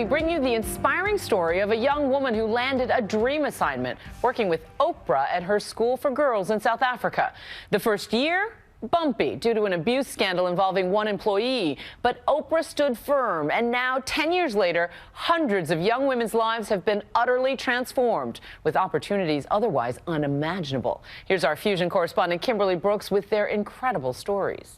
we bring you the inspiring story of a young woman who landed a dream assignment working with Oprah at her school for girls in South Africa. The first year, bumpy due to an abuse scandal involving one employee. But Oprah stood firm, and now, 10 years later, hundreds of young women's lives have been utterly transformed, with opportunities otherwise unimaginable. Here's our Fusion correspondent Kimberly Brooks with their incredible stories.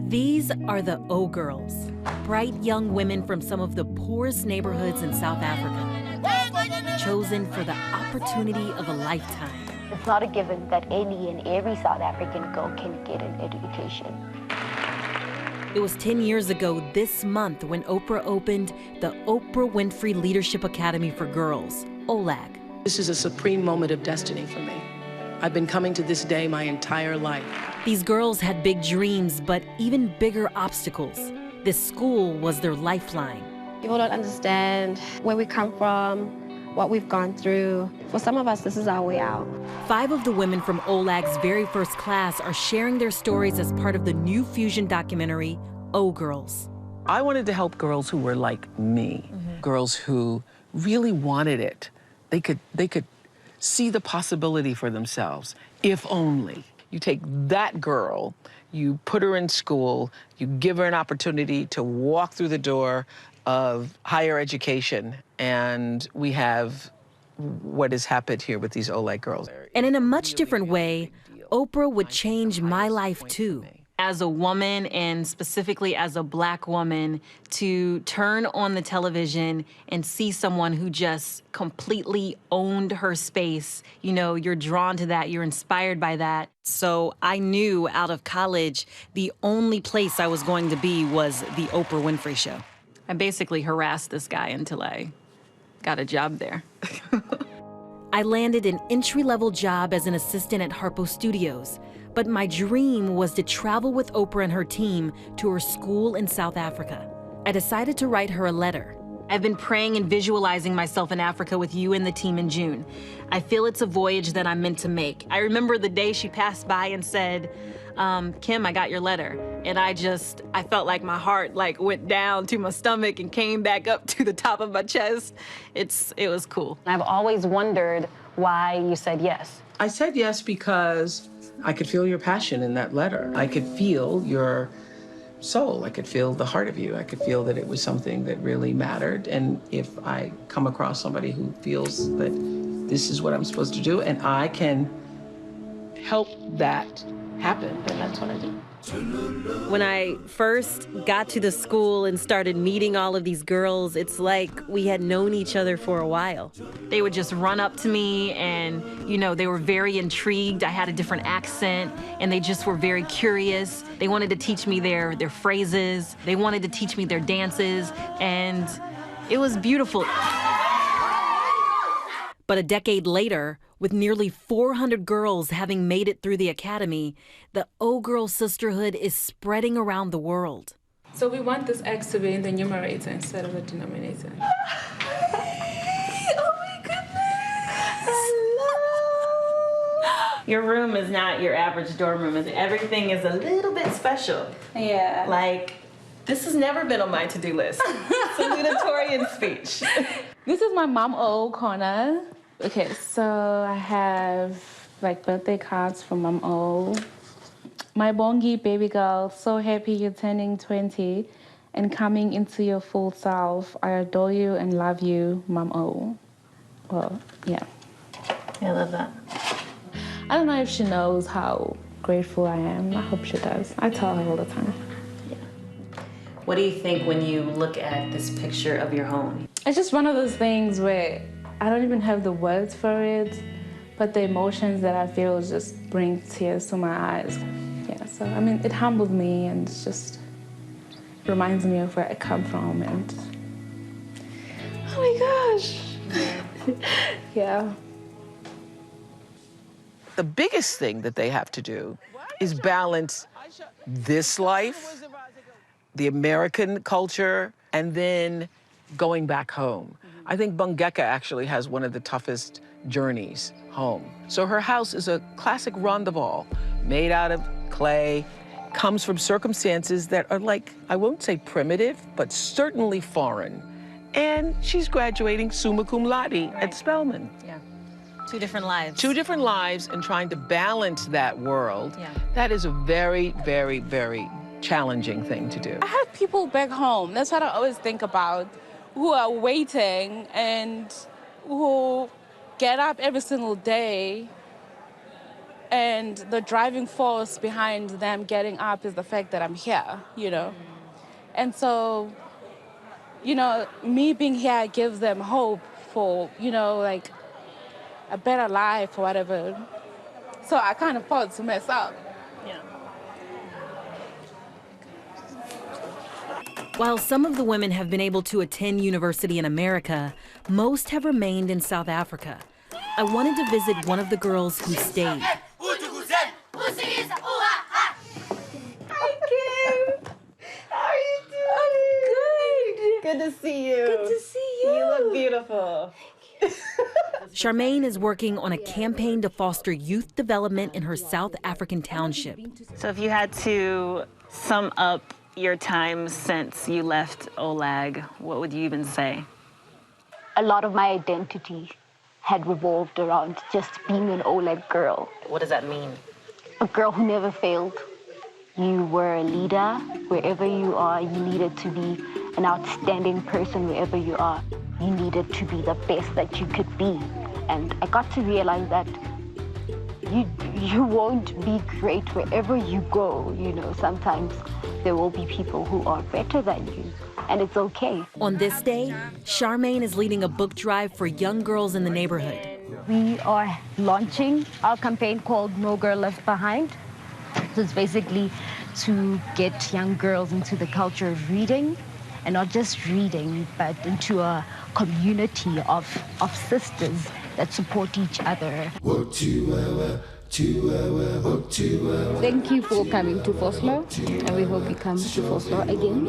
These are the O Girls, bright young women from some of the poorest neighborhoods in South Africa, chosen for the opportunity of a lifetime. It's not a given that any and every South African girl can get an education. It was 10 years ago this month when Oprah opened the Oprah Winfrey Leadership Academy for Girls, OLAG. This is a supreme moment of destiny for me. I've been coming to this day my entire life. These girls had big dreams, but even bigger obstacles. This school was their lifeline. People don't understand where we come from, what we've gone through. For some of us, this is our way out. 5 of the women from OLAG's very first class are sharing their stories as part of the new Fusion documentary, O Girls. I wanted to help girls who were like me, girls who really wanted it. They could see the possibility for themselves, if only. You take that girl, you put her in school, you give her an opportunity to walk through the door of higher education, and we have what has happened here with these OLAG girls. And in a much different way, Oprah would change my life too. As a woman, and specifically as a Black woman, to turn on the television and see someone who just completely owned her space, you know, you're drawn to that, you're inspired by that. So I knew out of college, the only place I was going to be was the Oprah Winfrey Show. I basically harassed this guy until I got a job there. I landed an entry-level job as an assistant at Harpo Studios. But my dream was to travel with Oprah and her team to her school in South Africa. I decided to write her a letter. I've been praying and visualizing myself in Africa with you and the team in June. I feel it's a voyage that I'm meant to make. I remember the day she passed by and said, Kim, I got your letter. And I felt like my heart went down to my stomach and came back up to the top of my chest. It was cool. I've always wondered why you said yes. I said yes because I could feel your passion in that letter. I could feel your soul. I could feel the heart of you. I could feel that it was something that really mattered. And if I come across somebody who feels that this is what I'm supposed to do and I can help that happen, then that's what I do. When I first got to the school and started meeting all of these girls, it's like we had known each other for a while. They would just run up to me and, you know, they were very intrigued. I had a different accent and they just were very curious. They wanted to teach me their phrases. They wanted to teach me their dances, and it was beautiful. But a decade later, with nearly 400 girls having made it through the academy, the O Girl Sisterhood is spreading around the world. So we want this X to be in the numerator instead of the denominator. Oh my goodness! Hello! Your room is not your average dorm room. Everything is a little bit special. Yeah. Like, this has never been on my to-do list. Salutatorian speech. This is my mom O corner. Okay, so I have birthday cards from Mom O. My Bongi baby girl, so happy you're turning 20 and coming into your full self. I adore you and love you, Mom O. Well, yeah. I love that. I don't know if she knows how grateful I am. I hope she does. I tell her all the time. Yeah. What do you think when you look at this picture of your home? It's just one of those things where I don't even have the words for it, but the emotions that I feel just bring tears to my eyes. Yeah, so I mean, it humbled me and it just reminds me of where I come from and, oh my gosh. Yeah. The biggest thing that they have to do is balance this life, the American culture, and then going back home. I think Bungeka actually has one of the toughest journeys home. So her house is a classic rondavel made out of clay comes from circumstances that are like, I won't say primitive, but certainly foreign. And she's graduating summa cum laude at Spelman. Yeah. Two different lives. Two different lives, and trying to balance that world. Yeah. That is a very, very, very challenging thing to do. I have people back home, that's what I always think about, who are waiting and who get up every single day, and the driving force behind them getting up is the fact that I'm here, you know? And so, you know, me being here gives them hope for, you know, like a better life or whatever. So I can't afford to mess up. Yeah. While some of the women have been able to attend university in America, most have remained in South Africa. I wanted to visit one of the girls who stayed. Hi, Kim. How are you doing? I'm good. Good to see you. Good to see you. You look beautiful. Charmaine is working on a campaign to foster youth development in her South African township. So if you had to sum up your time since you left OLAG, what would you even say? A lot of my identity had revolved around just being an OLAG girl. What does that mean? A girl who never failed. You were a leader wherever you are. You needed to be an outstanding person wherever you are. You needed to be the best that you could be. And I got to realize that you won't be great wherever you go. You know, sometimes there will be people who are better than you, and it's okay. On this day, Charmaine is leading a book drive for young girls in the neighborhood. We are launching our campaign called No Girl Left Behind. So it's basically to get young girls into the culture of reading, and not just reading, but into a community of sisters that support each other. Thank you for coming to Vosloo, and we hope you come to Vosloo again.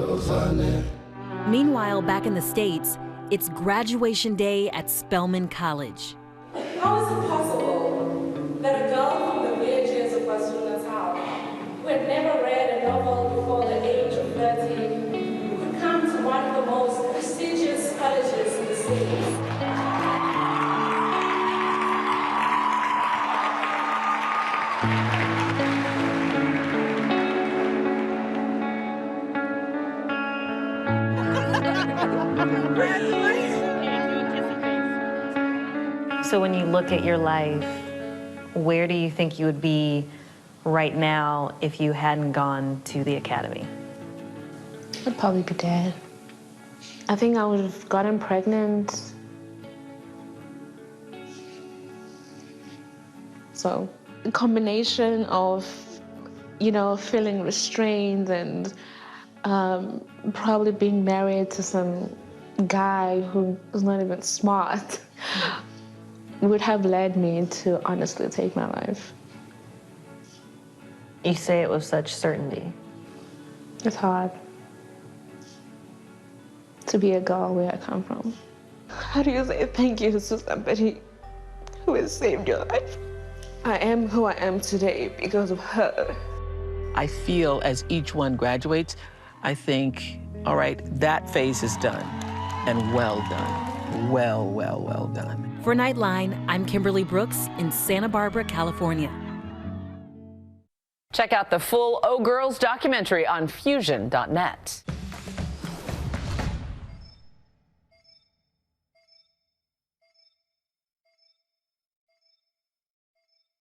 Meanwhile, back in the States, it's graduation day at Spelman College. How is it possible that a girl from the villages of KwaZulu-Natal, who had never read a novel before the age of 30, could come to one of the most prestigious colleges in the city? So when you look at your life, where do you think you would be right now if you hadn't gone to the academy? I'd probably be dead. I think I would have gotten pregnant. So a combination of, you know, feeling restrained and probably being married to some guy who was not even smart would have led me to honestly take my life. You say it with such certainty. It's hard to be a girl where I come from. How do you say thank you to somebody who has saved your life? I am who I am today because of her. I feel as each one graduates, I think, all right, that phase is done, and well done. Well, well, well done. For Nightline, I'm Kimberly Brooks in Santa Barbara, California. Check out the full O Girls documentary on Fusion.net.